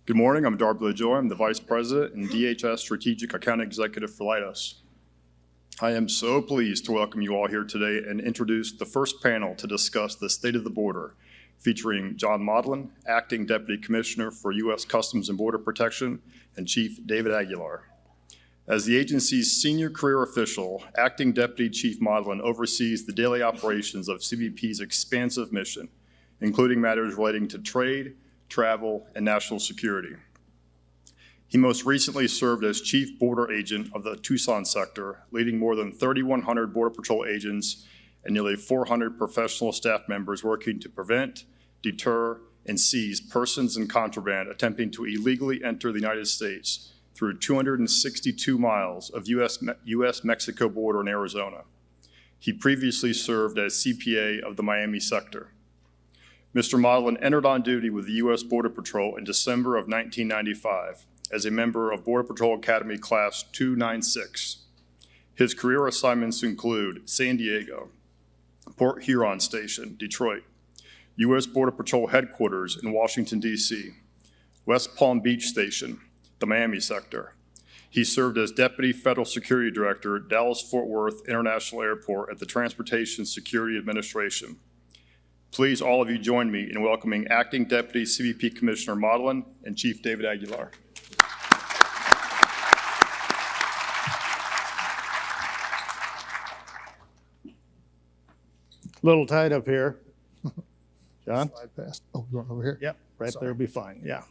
Good morning, I'm Darby LaJoye. I'm the Vice President and DHS Strategic Account Executive for Leidos. I am so pleased to welcome you all here today and introduce the first panel to discuss the state of the border, featuring John Modlin, Acting Deputy Commissioner for U.S. Customs and Border Protection, and Chief David Aguilar. As the agency's senior career official, Acting Deputy Chief Modlin oversees the daily operations of CBP's expansive mission, including matters relating to trade, travel, and national security. He most recently served as Chief Border Agent of the Tucson sector, leading more than 3,100 Border Patrol agents and nearly 400 professional staff members working to prevent, deter, and seize persons and contraband attempting to illegally enter the United States through 262 miles of U.S.-Mexico border in Arizona. He previously served as CPA of the Miami sector. Mr. Modlin entered on duty with the U.S. Border Patrol in December of 1995 as a member of Border Patrol Academy Class 296. His career assignments include San Diego, Port Huron Station, Detroit, U.S. Border Patrol Headquarters in Washington, D.C., West Palm Beach Station, the Miami sector. He served as Deputy Federal Security Director at Dallas-Fort Worth International Airport at the Transportation Security Administration. Please, all of you, join me in welcoming Acting Deputy CBP Commissioner Modlin and Chief David Aguilar. Little tight up here. John? Slide past. Oh, you want over here? Yep, right Sorry. there will be fine, yeah.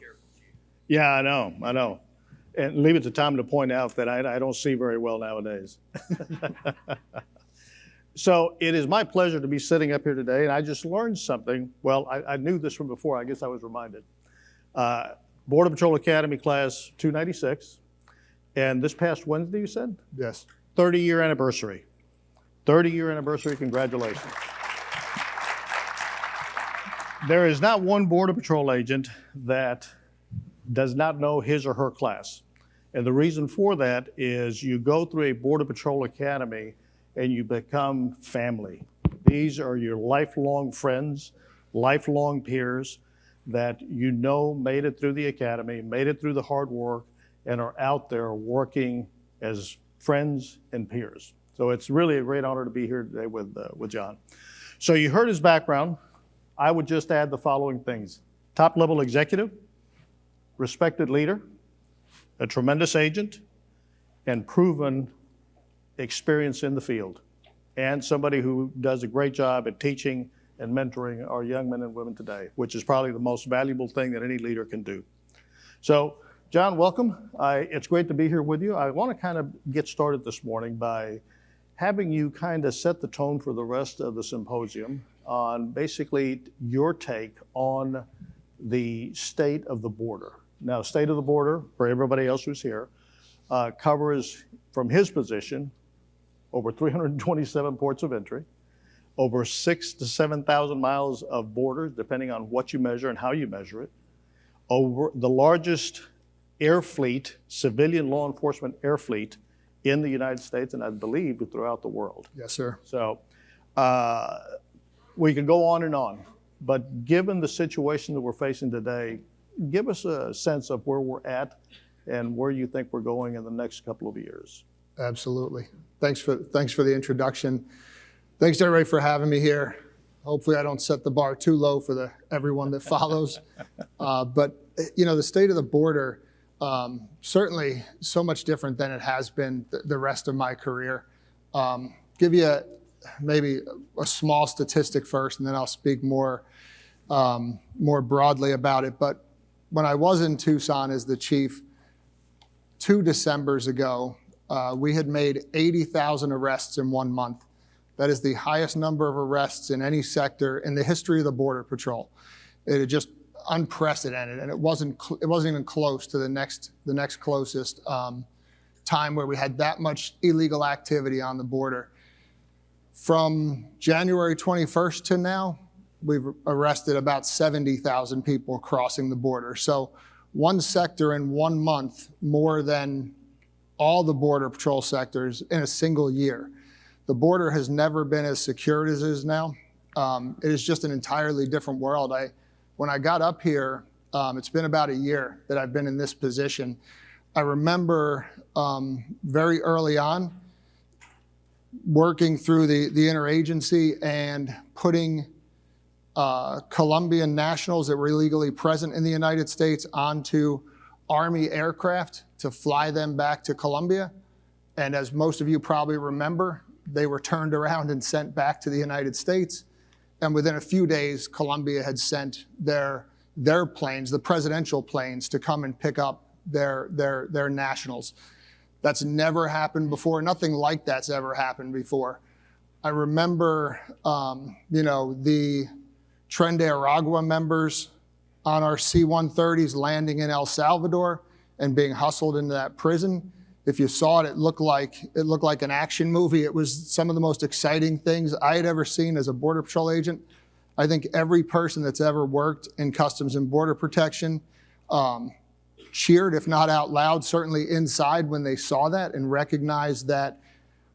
Yeah, I know. And leave it to Tom to point out that I don't see very well nowadays. So it is my pleasure to be sitting up here today, and I just learned something. Well, I knew this from before. I guess I was reminded. Border Patrol Academy Class 296, and this past Wednesday, you said? Yes. 30-year anniversary. 30-year anniversary, congratulations. There is not one Border Patrol agent that does not know his or her class. And the reason for that is you go through a Border Patrol Academy and you become family. These are your lifelong friends, lifelong peers that you know made it through the academy, made it through the hard work, and are out there working as friends and peers. So it's really a great honor to be here today with John. So you heard his background. I would just add the following things: top-level executive, respected leader, a tremendous agent, and proven experience in the field, and somebody who does a great job at teaching and mentoring our young men and women today, which is probably the most valuable thing that any leader can do. So, John, welcome. It's great to be here with you. I want to kind of get started this morning by having you kind of set the tone for the rest of the symposium on basically your take on the state of the border. Now, state of the border, for everybody else who's here, covers, from his position, over 327 ports of entry, over 6,000 to 7,000 miles of border, depending on what you measure and how you measure it, over the largest air fleet, civilian law enforcement air fleet in the United States, and I believe throughout the world. Yes, sir. So we could go on, but given the situation that we're facing today, give us a sense of where we're at and where you think we're going in the next couple of years. Absolutely. Thanks for the introduction. Thanks to everybody for having me here. Hopefully I don't set the bar too low for everyone that follows. But you know, the state of the border, certainly so much different than it has been the rest of my career. Give you maybe a small statistic first, and then I'll speak more broadly about it. But when I was in Tucson as the chief 2 Decembers ago, we had made 80,000 arrests in 1 month. That is the highest number of arrests in any sector in the history of the Border Patrol. It had just unprecedented, and it wasn't even close to the next closest time where we had that much illegal activity on the border. From January 21st to now, we've arrested about 70,000 people crossing the border. So one sector in 1 month more than all the Border Patrol sectors in a single year. The border has never been as secure as it is now. It is just an entirely different world. When I got up here It's been about a year that I've been in this position. I remember very early on working through the interagency and putting Colombian nationals that were illegally present in the United States onto Army aircraft to fly them back to Colombia. And as most of you probably remember, they were turned around and sent back to the United States. And within a few days, Colombia had sent their planes, the presidential planes, to come and pick up their nationals. That's never happened before. Nothing like that's ever happened before. I remember, the Tren de Aragua members on our C-130s landing in El Salvador and being hustled into that prison. If you saw it, it looked like an action movie. It was some of the most exciting things I had ever seen as a Border Patrol agent. I think every person that's ever worked in Customs and Border Protection cheered, if not out loud, certainly inside when they saw that and recognized that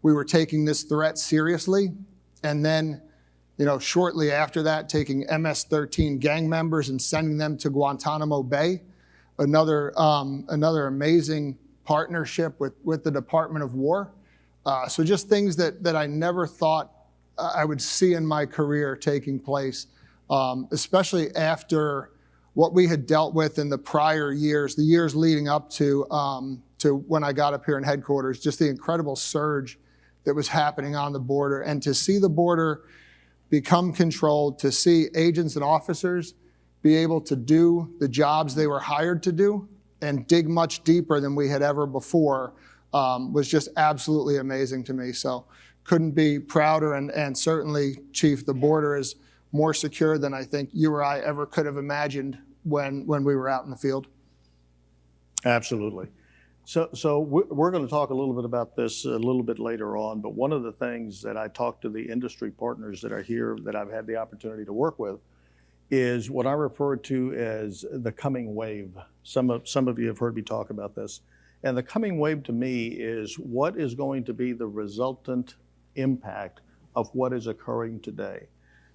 we were taking this threat seriously. And then, shortly after that, taking MS-13 gang members and sending them to Guantanamo Bay, another amazing partnership with the Department of War. So just things that I never thought I would see in my career taking place, especially after what we had dealt with in the prior years, the years leading up to when I got up here in headquarters, just the incredible surge that was happening on the border. And to see the border become controlled, to see agents and officers be able to do the jobs they were hired to do and dig much deeper than we had ever before was just absolutely amazing to me. So couldn't be prouder, and certainly, Chief, the border is more secure than I think you or I ever could have imagined when we were out in the field. Absolutely. So we're going to talk a little bit about this a little bit later on, but one of the things that I talked to the industry partners that are here that I've had the opportunity to work with is what I refer to as the coming wave. Some of you have heard me talk about this. And the coming wave to me is what is going to be the resultant impact of what is occurring today.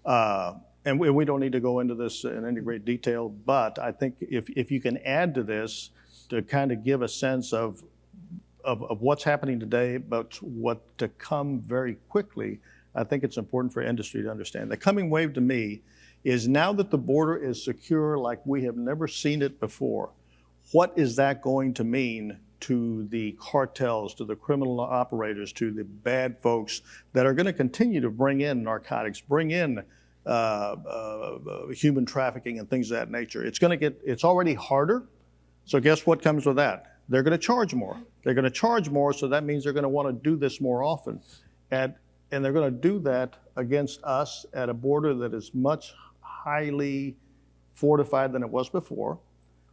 And we don't need to go into this in any great detail, but I think if you can add to this to kind of give a sense of what's happening today, but what to come very quickly, I think it's important for industry to understand. The coming wave to me is now that the border is secure like we have never seen it before, what is that going to mean to the cartels, to the criminal operators, to the bad folks that are going to continue to bring in narcotics, bring in human trafficking and things of that nature? It's already harder. So guess what comes with that? They're going to charge more. They're going to charge more, so that means they're going to want to do this more often. And they're going to do that against us at a border that is much highly fortified than it was before.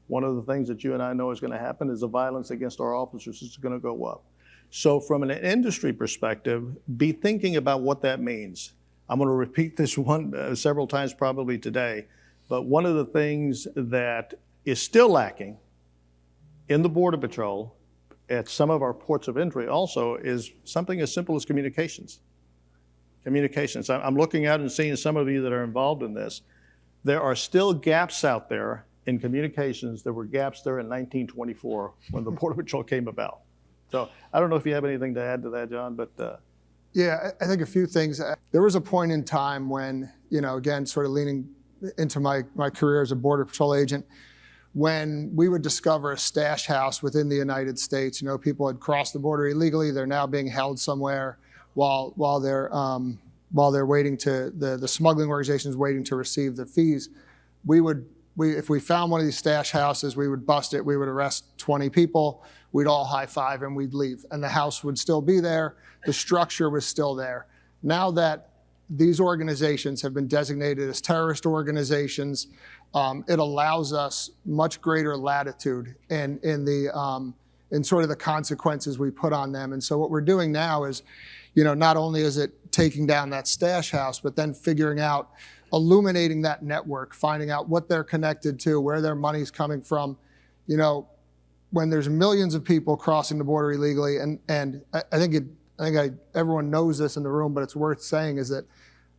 One of the things that you and I know is going to happen is the violence against our officers is going to go up. So from an industry perspective, be thinking about what that means. I'm going to repeat this one several times probably today, but one of the things that is still lacking in the Border Patrol at some of our ports of entry also is something as simple as communications. Communications. I'm looking out and seeing some of you that are involved in this. There are still gaps out there in communications. There were gaps there in 1924 when the Border Patrol came about. So I don't know if you have anything to add to that, John, but. Yeah, I think a few things. There was a point in time when, again, sort of leaning into my career as a Border Patrol agent, when we would discover a stash house within the United States. People had crossed the border illegally. They're now being held somewhere while they're waiting to, the smuggling organizations waiting to receive the fees. If we found one of these stash houses, we would bust it. We would arrest 20 people. We'd all high five and we'd leave. And the house would still be there. The structure was still there. Now that these organizations have been designated as terrorist organizations, it allows us much greater latitude in sort of the consequences we put on them. And so what we're doing now is, not only is it taking down that stash house, but then figuring out, illuminating that network, finding out what they're connected to, where their money's coming from. When there's millions of people crossing the border illegally, and I think everyone knows this in the room, but it's worth saying, is that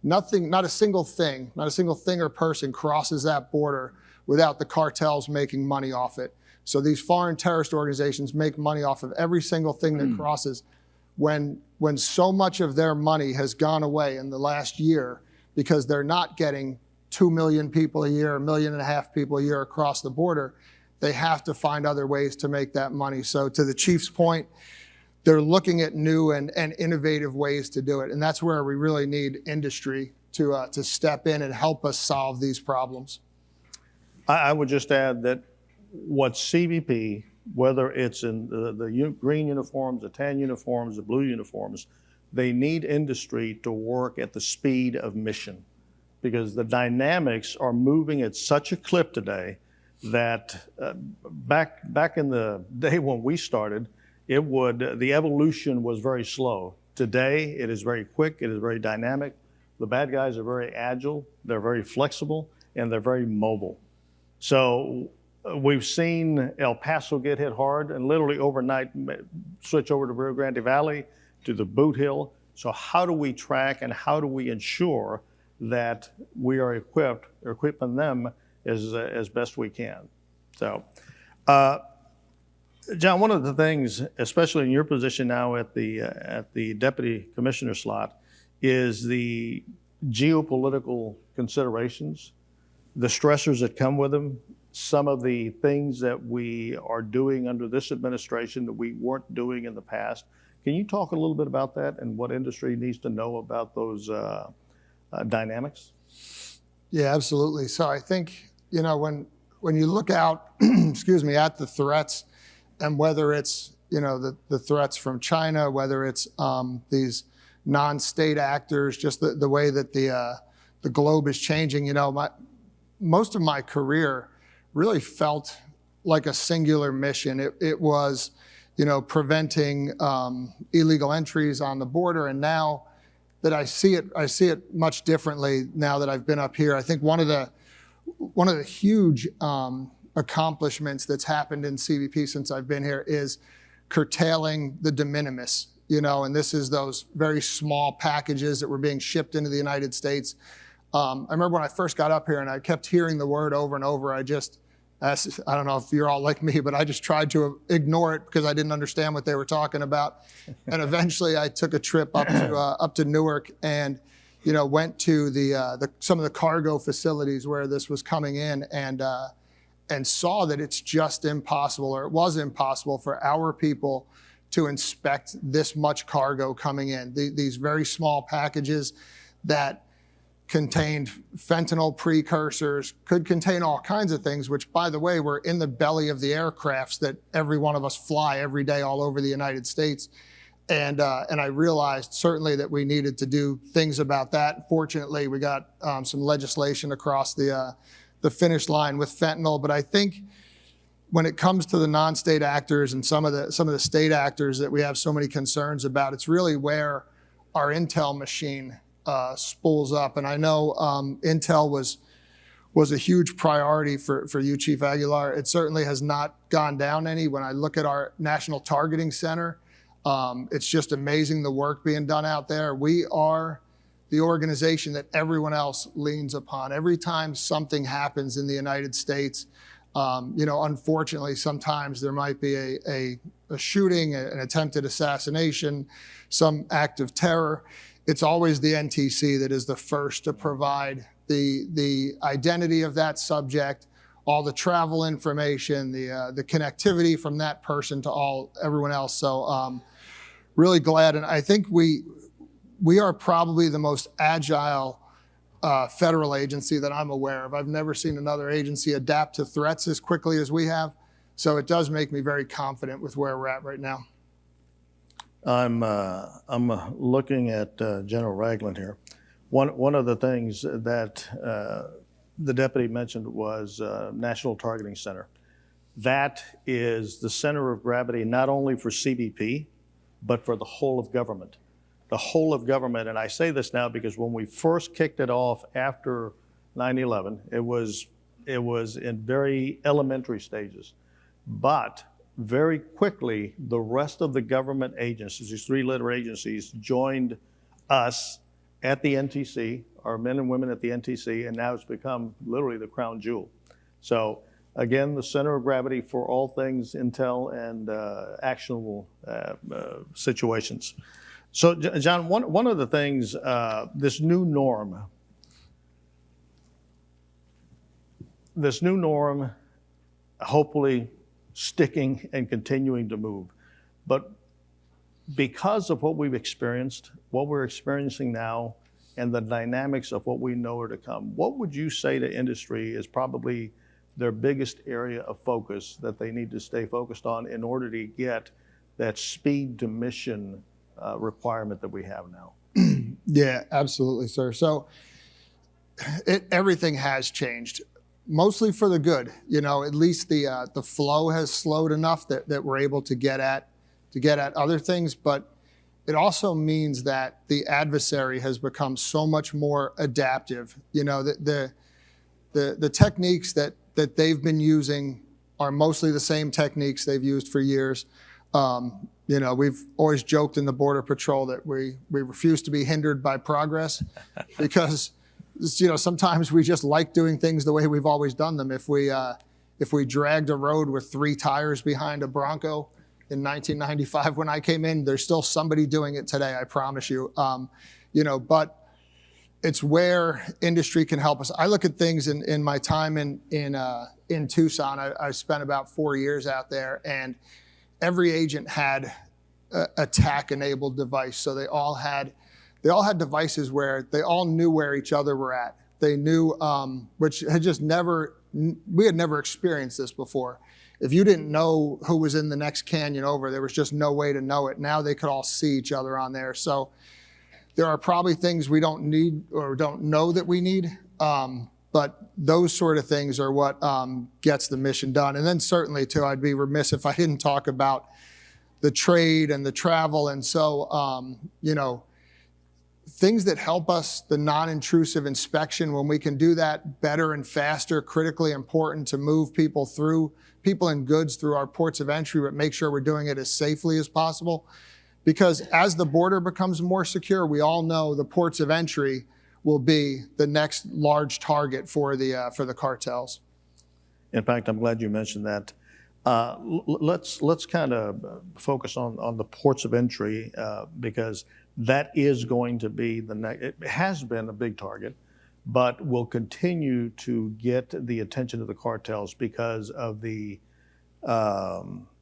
not a single thing or person crosses that border without the cartels making money off it. So these foreign terrorist organizations make money off of every single thing that crosses. When so much of their money has gone away in the last year because they're not getting 2 million people a year, 1.5 million people a year across the border, they have to find other ways to make that money. So to the chief's point, they're looking at new and innovative ways to do it. And that's where we really need industry to step in and help us solve these problems. I would just add that what CBP, whether it's in the green uniforms, the tan uniforms, the blue uniforms, they need industry to work at the speed of mission, because the dynamics are moving at such a clip today that back in the day when we started, the evolution was very slow. Today, it is very quick, it is very dynamic. The bad guys are very agile, they're very flexible, and they're very mobile. So we've seen El Paso get hit hard and literally overnight switch over to Rio Grande Valley, to the Boot Hill. So how do we track and how do we ensure that we are equipping them as best we can? So, John, one of the things, especially in your position now at the deputy commissioner slot, is the geopolitical considerations, the stressors that come with them, some of the things that we are doing under this administration that we weren't doing in the past. Can you talk a little bit about that and what industry needs to know about those dynamics? Yeah, absolutely. So I think, when you look out, excuse me, at the threats, and whether it's, the threats from China, whether it's these non-state actors, just the way that the globe is changing, most of my career really felt like a singular mission. It was, preventing illegal entries on the border. And now that I see it much differently now that I've been up here. I think one of the huge accomplishments that's happened in CBP since I've been here is curtailing the de minimis, and this is those very small packages that were being shipped into the United States. I remember when I first got up here and I kept hearing the word over and over. I don't know if you're all like me, but I just tried to ignore it because I didn't understand what they were talking about. And eventually I took a trip up to Newark and, went to some of the cargo facilities where this was coming in and saw that it's just impossible, or it was impossible for our people to inspect this much cargo coming in. These very small packages that contained fentanyl precursors, could contain all kinds of things, which, by the way, were in the belly of the aircrafts that every one of us fly every day all over the United States. And I realized certainly that we needed to do things about that. Fortunately, we got some legislation across the finish line with fentanyl. But I think when it comes to the non-state actors and some of the state actors that we have so many concerns about, it's really where our intel machine spools up. And I know intel was a huge priority for you, Chief Aguilar. It certainly has not gone down any. When I look at our National Targeting Center, it's just amazing the work being done out there. We are the organization that everyone else leans upon. Every time something happens in the United States, unfortunately, sometimes there might be a shooting, an attempted assassination, some act of terror. It's always the NTC that is the first to provide the identity of that subject, all the travel information, the connectivity from that person to everyone else. So really glad, and I think we are probably the most agile federal agency that I'm aware of. I've never seen another agency adapt to threats as quickly as we have. So it does make me very confident with where we're at right now. I'm looking at General Ragland here. One of the things that the deputy mentioned was National Targeting Center. That is the center of gravity not only for CBP, but for the whole of government. The whole of government, and I say this now because when we first kicked it off after 9/11, it was in very elementary stages. But very quickly, the rest of the government agencies, these three-letter agencies, joined us at the NTC, our men and women at the NTC, and now it's become literally the crown jewel. So again, the center of gravity for all things intel and actionable situations. So John, one of the things, this new norm, hopefully sticking and continuing to move. But because of what we've experienced, what we're experiencing now, and the dynamics of what we know are to come, what would you say to industry is probably their biggest area of focus that they need to stay focused on in order to get that speed to mission requirement that we have now? Yeah, absolutely, sir. So everything has changed, mostly for the good. You know, at least the flow has slowed enough that we're able to get at other things. But it also means that the adversary has become so much more adaptive. You know, the techniques that they've been using are mostly the same techniques they've used for years. You know, we've always joked in the Border Patrol that we refuse to be hindered by progress because, you know, sometimes we just like doing things the way we've always done them. If we dragged a road with 3 tires behind a Bronco in 1995 when I came in, there's still somebody doing it today, I promise you. You know, but it's where industry can help us. I look at things in my time in Tucson. I spent about 4 years out there, and every agent had a TAC-enabled device. So they all had devices where they all knew where each other were at. They knew, which had just we had never experienced this before. If you didn't know who was in the next canyon over, there was just no way to know it. Now they could all see each other on there. So there are probably things we don't need or don't know that we need. But those sort of things are what gets the mission done. And then certainly, too, I'd be remiss if I didn't talk about the trade and the travel. And so, you know, things that help us, the non-intrusive inspection, when we can do that better and faster, critically important to move people and goods through our ports of entry, but make sure we're doing it as safely as possible. Because as the border becomes more secure, we all know the ports of entry will be the next large target for the cartels. In fact, I'm glad you mentioned that. Let's kind of focus on the ports of entry because that is going to be it has been a big target, but will continue to get the attention of the cartels because of the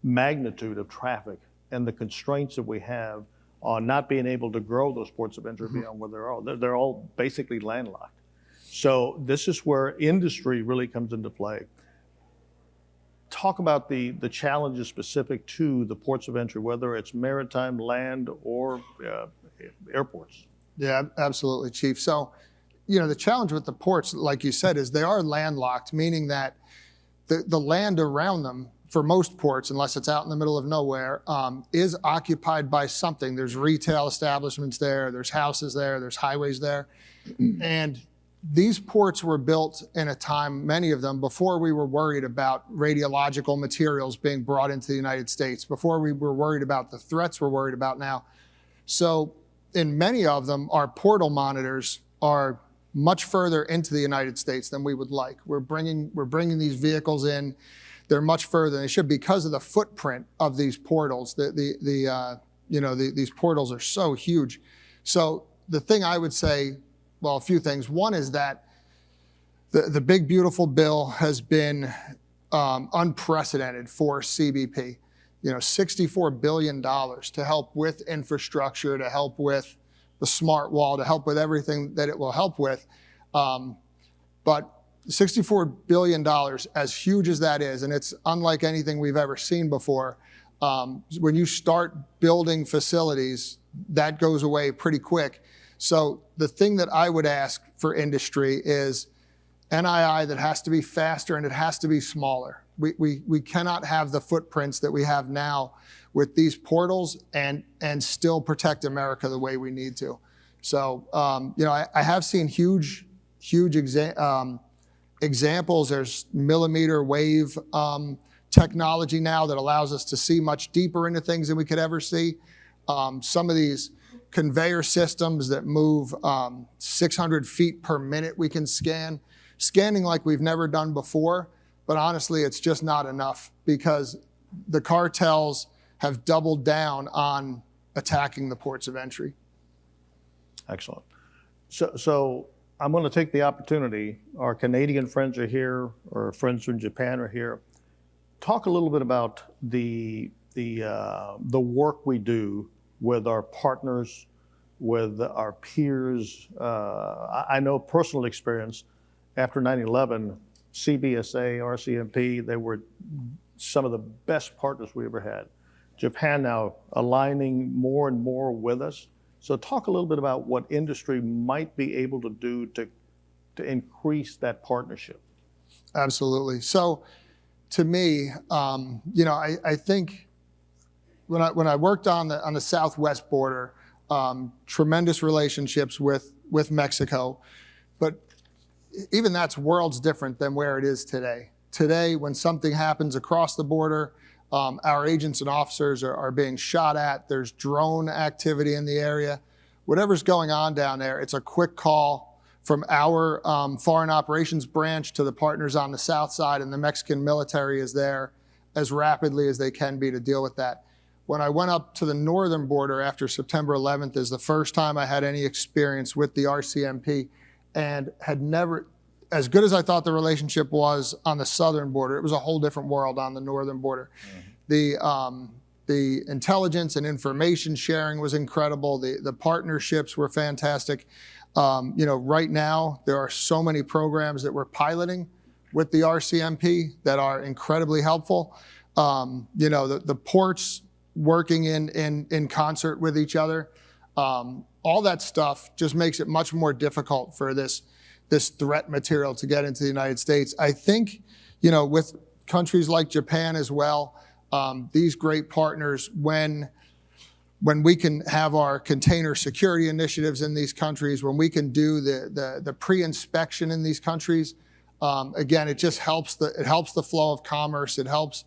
magnitude of traffic and the constraints that we have on not being able to grow those ports of entry beyond where they're all basically landlocked. So this is where industry really comes into play. Talk about the challenges specific to the ports of entry, whether it's maritime, land, or airports. Yeah, absolutely, Chief. So, you know, the challenge with the ports, like you said, is they are landlocked, meaning that the land around them, for most ports, unless it's out in the middle of nowhere, is occupied by something. There's retail establishments there, there's houses there, there's highways there. And these ports were built in a time, many of them, before we were worried about radiological materials being brought into the United States, before we were worried about the threats we're worried about now. So in many of them, our portal monitors are much further into the United States than we would like. We're bringing these vehicles in. They're much further than they should because of the footprint of these portals. These portals are so huge. So the thing I would say, well, a few things. One is that the big beautiful bill has been unprecedented for CBP. You know, $64 billion to help with infrastructure, to help with the smart wall, to help with everything that it will help with. But $64 billion, as huge as that is, and it's unlike anything we've ever seen before, when you start building facilities, that goes away pretty quick. So the thing that I would ask for industry is NII that has to be faster and it has to be smaller. We cannot have the footprints that we have now with these portals and still protect America the way we need to. So, you know, I have seen huge examples. There's millimeter wave technology now that allows us to see much deeper into things than we could ever see. Some of these conveyor systems that move 600 feet per minute we can scanning like we've never done before. but honestly, it's just not enough because the cartels have doubled down on attacking the ports of entry. Excellent. So I'm going to take the opportunity. Our Canadian friends are here, or friends from Japan are here. Talk a little bit about the work we do with our partners, with our peers. I know personal experience after 9/11, CBSA, RCMP, they were some of the best partners we ever had. Japan now aligning more and more with us. So talk a little bit about what industry might be able to do to increase that partnership. Absolutely. So to me, I think when I worked on the southwest border, tremendous relationships with Mexico, but even that's worlds different than where it is today. Today, when something happens across the border, our agents and officers are being shot at. There's drone activity in the area. Whatever's going on down there, it's a quick call from our foreign operations branch to the partners on the south side, and the Mexican military is there as rapidly as they can be to deal with that. When I went up to the northern border after September 11th is the first time I had any experience with the RCMP, and had never, as good as I thought the relationship was on the southern border, it was a whole different world on the northern border. Mm-hmm. The intelligence and information sharing was incredible. The partnerships were fantastic. Right now there are so many programs that we're piloting with the RCMP that are incredibly helpful. The ports working in concert with each other. All that stuff just makes it much more difficult for this threat material to get into the United States. I think, with countries like Japan as well, these great partners, when we can have our container security initiatives in these countries, when we can do the pre-inspection in these countries, again, it just helps the flow of commerce. It helps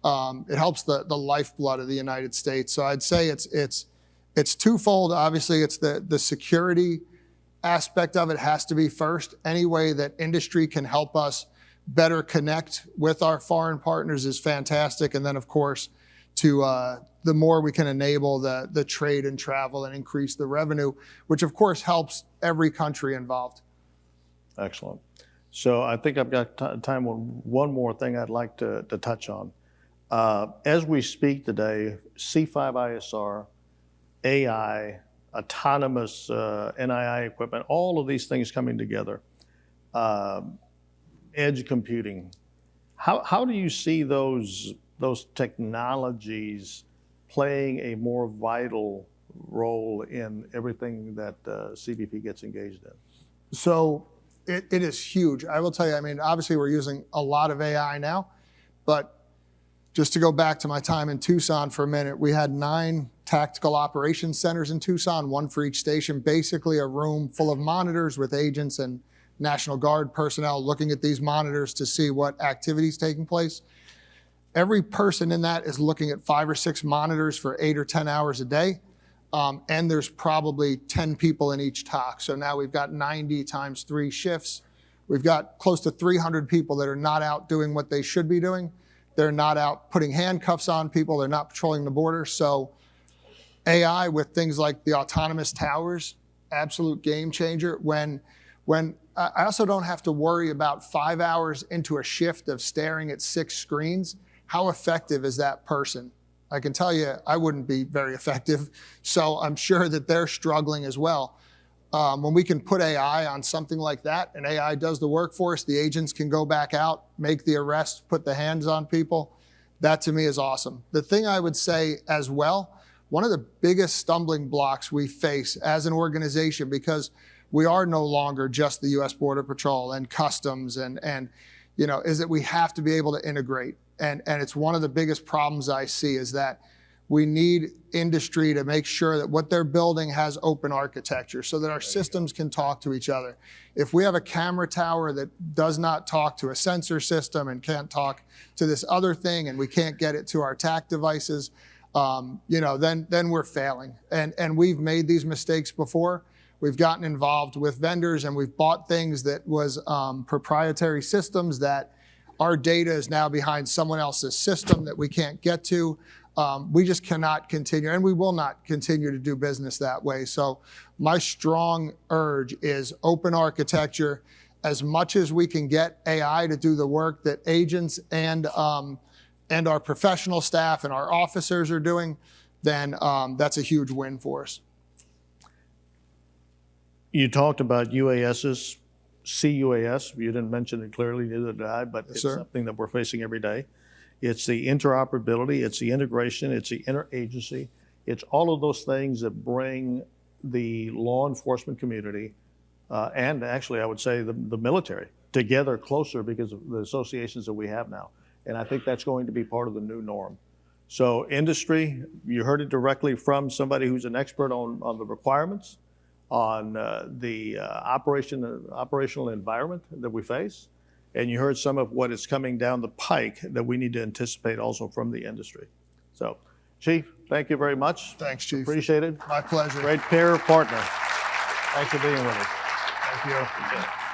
the lifeblood of the United States. So I'd say it's twofold. Obviously, it's the security aspect of it has to be first. Any way that industry can help us better connect with our foreign partners is fantastic. And then, of course, the more we can enable the trade and travel and increase the revenue, which of course helps every country involved. Excellent. So I think I've got time on one more thing I'd like to touch on. As we speak today, C5ISR, AI, autonomous NII equipment, all of these things coming together, edge computing. How do you see those technologies playing a more vital role in everything that CBP gets engaged in? So it is huge. I will tell you, obviously we're using a lot of AI now, but just to go back to my time in Tucson for a minute, we had 9 tactical operations centers in Tucson, one for each station, basically a room full of monitors with agents and National Guard personnel looking at these monitors to see what activity is taking place. Every person in that is looking at 5 or 6 monitors for 8 or 10 hours a day. And there's probably 10 people in each TOC. So now we've got 90 times 3 shifts. We've got close to 300 people that are not out doing what they should be doing. They're not out putting handcuffs on people. They're not patrolling the border. So AI with things like the autonomous towers, absolute game changer. When I also don't have to worry about 5 hours into a shift of staring at 6 screens. How effective is that person? I can tell you I wouldn't be very effective. So I'm sure that they're struggling as well. When we can put AI on something like that and AI does the work for us, the agents can go back out, make the arrests, put the hands on people. That to me is awesome. The thing I would say as well, one of the biggest stumbling blocks we face as an organization, because we are no longer just the U.S. Border Patrol and Customs and is that we have to be able to integrate. And it's one of the biggest problems I see is that we need industry to make sure that what they're building has open architecture so that our systems can talk to each other. If we have a camera tower that does not talk to a sensor system and can't talk to this other thing and we can't get it to our TAC devices, then we're failing. And we've made these mistakes before. We've gotten involved with vendors and we've bought things that was proprietary systems that our data is now behind someone else's system that we can't get to. We just cannot continue, and we will not continue to do business that way. So my strong urge is open architecture. As much as we can get AI to do the work that agents and our professional staff and our officers are doing, then that's a huge win for us. You talked about UASs, CUAS. You didn't mention it clearly, neither did I, but it's something that we're facing every day. It's the interoperability, it's the integration, it's the interagency. It's all of those things that bring the law enforcement community and actually I would say the military together closer because of the associations that we have now. And I think that's going to be part of the new norm. So industry, you heard it directly from somebody who's an expert on the requirements, on the operational environment that we face. And you heard some of what is coming down the pike that we need to anticipate also from the industry. So, Chief, thank you very much. Thanks, Chief. Appreciate it. My pleasure. Great pair partner. Thanks for being with us. Thank you.